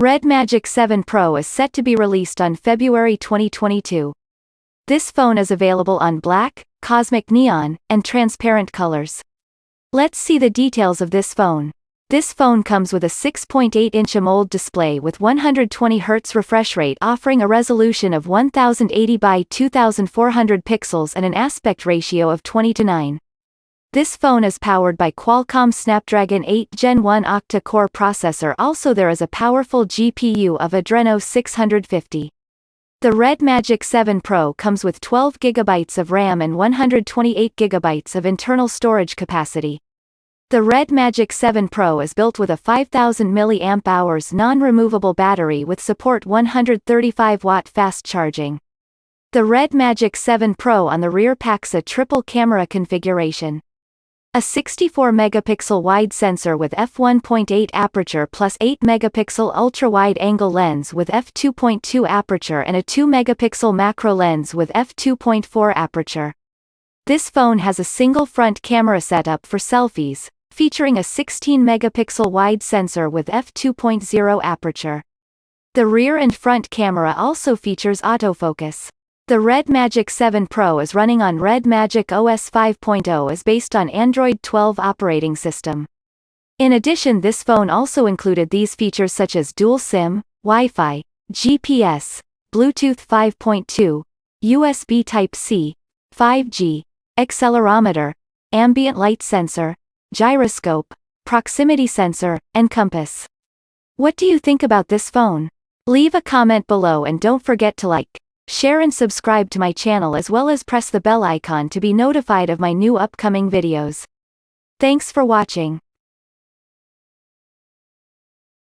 Red Magic 7 Pro is set to be released on February 2022. This phone is available on black, cosmic neon, and transparent colors. Let's see the details of this phone. This phone comes with a 6.8-inch Amoled display with 120Hz refresh rate offering a resolution of 1080 by 2400 pixels and an aspect ratio of 20:9. This phone is powered by Qualcomm Snapdragon 8 Gen 1 octa-core processor. Also there is a powerful GPU of Adreno 650. The Red Magic 7 Pro comes with 12GB of RAM and 128GB of internal storage capacity. The Red Magic 7 Pro is built with a 5000 mAh non-removable battery with support 135W fast charging. The Red Magic 7 Pro on the rear packs a triple camera configuration. A 64-megapixel wide sensor with f1.8 aperture plus 8-megapixel ultra-wide-angle lens with f2.2 aperture and a 2-megapixel macro lens with f2.4 aperture. This phone has a single front camera setup for selfies, featuring a 16-megapixel wide sensor with f2.0 aperture. The rear and front camera also features autofocus. The Red Magic 7 Pro is running on Red Magic OS 5.0 is based on Android 12 operating system. In addition, this phone also included these features such as dual SIM, Wi-Fi, GPS, Bluetooth 5.2, USB Type-C, 5G, accelerometer, ambient light sensor, gyroscope, proximity sensor, and compass. What do you think about this phone? Leave a comment below and don't forget to like, share and subscribe to my channel as well as press the bell icon to be notified of my new upcoming videos. Thanks for watching.